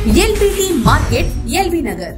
LBT Market, LB Nagar.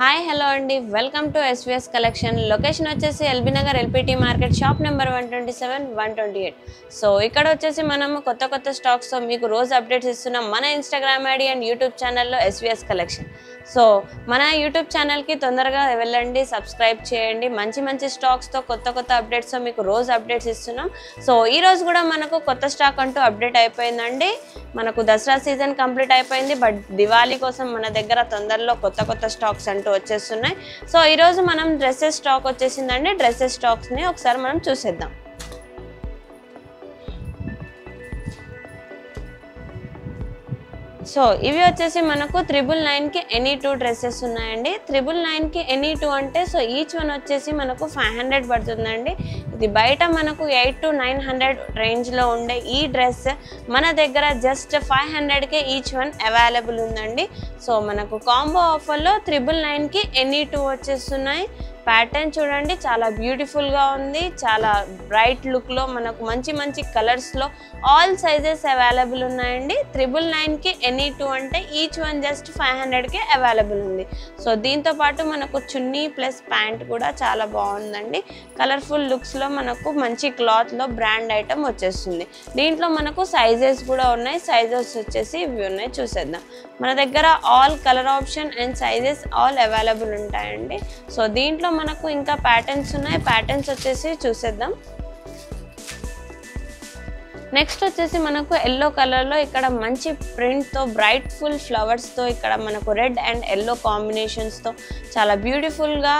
Hi hello అండి, welcome to SVS collection. Location వచ్చేసి LB Nagar LPT market, shop number 127, 128. So ఇక్కడ వచ్చేసి మనం కొత్త స్టాక్స్తో మీకు రోజు అప్డేట్స్ ఇస్తున్నాం మన ఇన్స్టాగ్రామ్ ఐడి అండ్ యూట్యూబ్ ఛానల్లో ఎస్విఎస్ కలెక్షన్. సో మన యూట్యూబ్ ఛానల్కి తొందరగా వెళ్ళండి, సబ్స్క్రైబ్ చేయండి. మంచి స్టాక్స్తో కొత్త అప్డేట్స్తో మీకు రోజు అప్డేట్స్ ఇస్తున్నాం. సో ఈరోజు కూడా మనకు కొత్త స్టాక్ అంటూ అప్డేట్ అయిపోయిందండి. మనకు దసరా సీజన్ కంప్లీట్ అయిపోయింది, బట్ దివాళీ కోసం మన దగ్గర తొందరలో కొత్త స్టాక్స్ అంటూ వచ్చేస్తున్నాయి. సో ఈరోజు మనం డ్రెస్సెస్ స్టాక్ వచ్చేసిందండి. డ్రెస్సెస్ స్టాక్స్ని ఒకసారి మనం చూసేద్దాం. సో ఇవి వచ్చేసి మనకు 999కి ఎనీ 2 డ్రెస్సెస్ ఉన్నాయండి. 999కి ఎనీ 2 అంటే సో ఈచ్ వన్ వచ్చేసి మనకు 500 పడుతుందండి. ఇది బయట మనకు 800 to 900 రేంజ్లో ఉండే ఈ డ్రెస్ మన దగ్గర జస్ట్ 500కే ఈచ్ వన్ అవైలబుల్ ఉందండి. సో మనకు కాంబో ఆఫర్లో 999కి ఎనీ 2 వచ్చేస్తున్నాయి. ప్యాటర్న్ చూడండి, చాలా బ్యూటిఫుల్గా ఉంది. చాలా బ్రైట్ లుక్లో మనకు మంచి కలర్స్లో ఆల్ సైజెస్ అవైలబుల్ ఉన్నాయండి. 999కి ఎనీ 2 అంటే ఈచ్ వన్ జస్ట్ 500కే అవైలబుల్ ఉంది. సో దీంతో పాటు మనకు చున్నీ ప్లస్ ప్యాంట్ కూడా చాలా బాగుందండి. కలర్ఫుల్ లుక్స్లో మనకు మంచి క్లాత్లో బ్రాండ్ ఐటమ్ వచ్చేస్తుంది. దీంట్లో మనకు సైజెస్ కూడా ఉన్నాయి. సైజెస్ వచ్చేసి ఇవి ఉన్నాయి, చూసేద్దాం. మన దగ్గర all colour option and sizes all available ఉంటాయండి. సో దీంట్లో మనకు ఇంకా ప్యాటర్న్స్ ఉన్నాయి. ప్యాటర్న్స్ వచ్చేసి చూసేద్దాం. నెక్స్ట్ వచ్చేసి మనకు ఎల్లో కలర్లో ఇక్కడ మంచి ప్రింట్తో బ్రైట్ ఫుల్ ఫ్లవర్స్తో ఇక్కడ మనకు రెడ్ అండ్ ఎల్లో కాంబినేషన్స్తో చాలా బ్యూటిఫుల్గా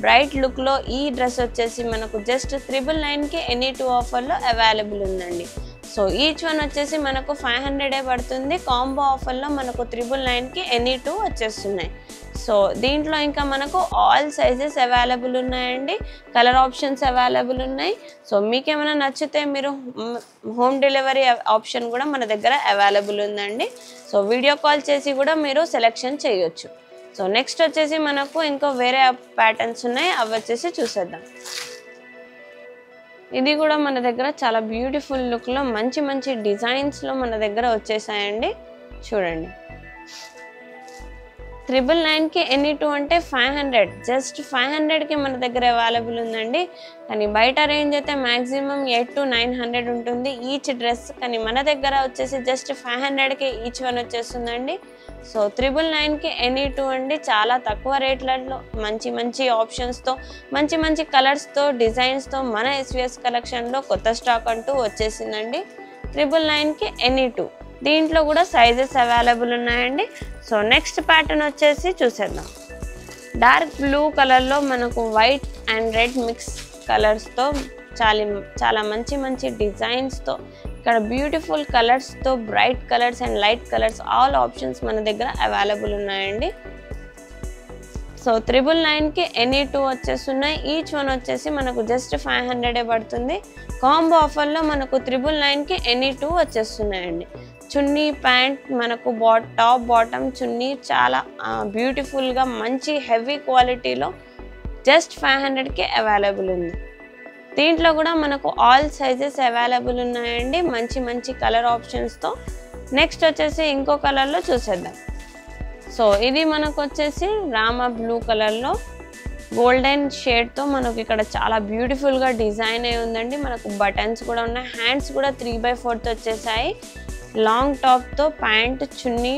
బ్రైట్ లుక్లో ఈ డ్రెస్ వచ్చేసి మనకు జస్ట్ 999కి ఎనీ 2 ఆఫర్లో అవైలబుల్ ఉందండి. సో ఈచ్ వన్ వచ్చేసి మనకు 500 పడుతుంది. కాంబో ఆఫర్లో మనకు 999కి ఎనీ 2 వచ్చేస్తున్నాయి. సో దీంట్లో ఇంకా మనకు ఆల్ సైజెస్ అవైలబుల్ ఉన్నాయండి. కలర్ ఆప్షన్స్ అవైలబుల్ ఉన్నాయి. సో మీకేమైనా నచ్చితే మీరు హోమ్ డెలివరీ ఆప్షన్ కూడా మన దగ్గర అవైలబుల్ ఉందండి. సో వీడియో కాల్ చేసి కూడా మీరు సెలెక్షన్ చేయొచ్చు. సో నెక్స్ట్ వచ్చేసి మనకు ఇంకో వేరే ప్యాటర్న్స్ ఉన్నాయి, అవి వచ్చేసి చూసేద్దాం. ఇది కూడా మన దగ్గర చాలా బ్యూటిఫుల్ లుక్లో మంచి డిజైన్స్లో మన దగ్గర వచ్చేసాయండి. చూడండి, 999కి ఎనీ 2 అంటే 500, జస్ట్ 500కి మన దగ్గర అవైలబుల్ ఉందండి. కానీ బయట రేంజ్ అయితే మ్యాక్సిమం 800 to 900 ఉంటుంది ఈచ్ డ్రెస్. కానీ మన దగ్గర వచ్చేసి జస్ట్ 500కి ఈచ్ వన్ వచ్చేస్తుందండి. సో 999కి ఎనీ 2 అండి. చాలా తక్కువ రేట్లలో మంచి ఆప్షన్స్తో మంచి కలర్స్తో డిజైన్స్తో మన ఎస్విఎస్ కలెక్షన్లో కొత్త స్టాక్ అంటూ వచ్చేసిందండి. 999కి ఎనీ 2. దీంట్లో కూడా సైజెస్ అవైలబుల్ ఉన్నాయండి. సో నెక్స్ట్ ప్యాటర్న్ వచ్చేసి చూసేద్దాం. డార్క్ బ్లూ కలర్లో మనకు వైట్ అండ్ రెడ్ మిక్స్ కలర్స్తో చాలా మంచి డిజైన్స్తో ఇక్కడ బ్యూటిఫుల్ కలర్స్తో bright colours and light colours all options మన దగ్గర అవైలబుల్ ఉన్నాయండి. సో 999కి ఎనీ 2 వచ్చేస్తున్నాయి. ఈచ్ వన్ వచ్చేసి మనకు జస్ట్ 500 పడుతుంది. కాంబో ఆఫర్లో మనకు 999కి ఎనీ 2 వచ్చేస్తున్నాయండి. చున్నీ ప్యాంట్ మనకు టాప్ బాటమ్ చున్నీ చాలా బ్యూటిఫుల్గా మంచి హెవీ క్వాలిటీలో జస్ట్ 500కి అవైలబుల్ ఉంది. దీంట్లో కూడా మనకు ఆల్ సైజెస్ అవైలబుల్ ఉన్నాయండి. మంచి కలర్ ఆప్షన్స్తో. నెక్స్ట్ వచ్చేసి ఇంకో కలర్లో చూసేద్దాం. సో ఇది మనకు వచ్చేసి రామా బ్లూ కలర్లో గోల్డెన్ షేడ్తో మనకు ఇక్కడ చాలా బ్యూటిఫుల్గా డిజైన్ అయి ఉందండి. మనకు బటన్స్ కూడా ఉన్నాయి. హ్యాండ్స్ కూడా 3/4 వచ్చేసాయి. లాంగ్ టాప్తో ప్యాంట్ చున్నీ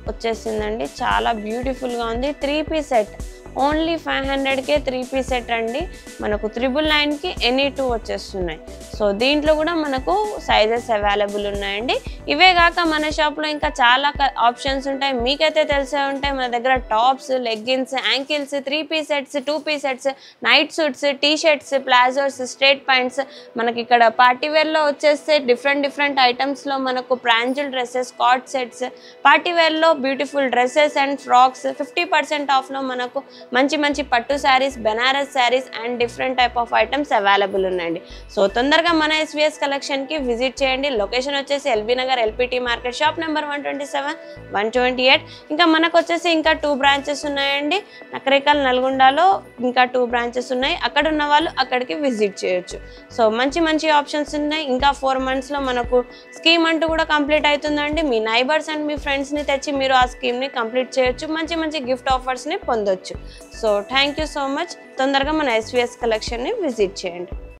వచ్చేసిందండి. చాలా బ్యూటిఫుల్గా ఉంది. 3 పీస్ సెట్ ఓన్లీ 500కే 3 పీస్ సెట్ అండి. మనకు 999కి ఎనీ 2 వచ్చేస్తున్నాయి. సో దీంట్లో కూడా మనకు సైజెస్ అవైలబుల్ ఉన్నాయండి. ఇవే కాక మన షాప్లో ఇంకా చాలా ఆప్షన్స్ ఉంటాయి. మీకైతే తెలిసే ఉంటాయి. మన దగ్గర tops, leggings, ankles, 3 piece sets, 2 piece sets, night suits, T shirts, palazzos, straight pants, మనకి ఇక్కడ పార్టీవేర్లో వచ్చేస్తే డిఫరెంట్ ఐటమ్స్లో మనకు ప్రాంజుల్ డ్రెస్సెస్, కార్డ్ సెట్స్, పార్టీవేర్లో బ్యూటిఫుల్ డ్రెస్సెస్ అండ్ ఫ్రాక్స్ 50% ఆఫ్లో మనకు మంచి మంచి పట్టు saris, Banaras saris and different type of items available ఉన్నాయండి. సో తొందరగా మన ఎస్విఎస్ కలెక్షన్కి విజిట్ చేయండి. లొకేషన్ వచ్చేసి LB Nagar LPT market, shop number 127, 128. ఇంకా మనకు వచ్చేసి ఇంకా 2 బ్రాంచెస్ ఉన్నాయండి. నకరేకల్, నల్గొండలో ఇంకా 2 బ్రాంచెస్ ఉన్నాయి. అక్కడ ఉన్న వాళ్ళు అక్కడికి విజిట్ చేయొచ్చు. సో మంచి మంచి ఆప్షన్స్ ఉన్నాయి. ఇంకా 4 monthsలో మనకు స్కీమ్ అంటూ కూడా కంప్లీట్ అవుతుందండి. మీ నైబర్స్ అండ్ మీ ఫ్రెండ్స్ని తెచ్చి మీరు ఆ స్కీమ్ని కంప్లీట్ చేయొచ్చు. మంచి మంచి గిఫ్ట్ ఆఫర్స్ని పొందొచ్చు. So thank you so much. తొందరగా మన ఎస్విఎస్ కలెక్షన్ని విజిట్ చేయండి.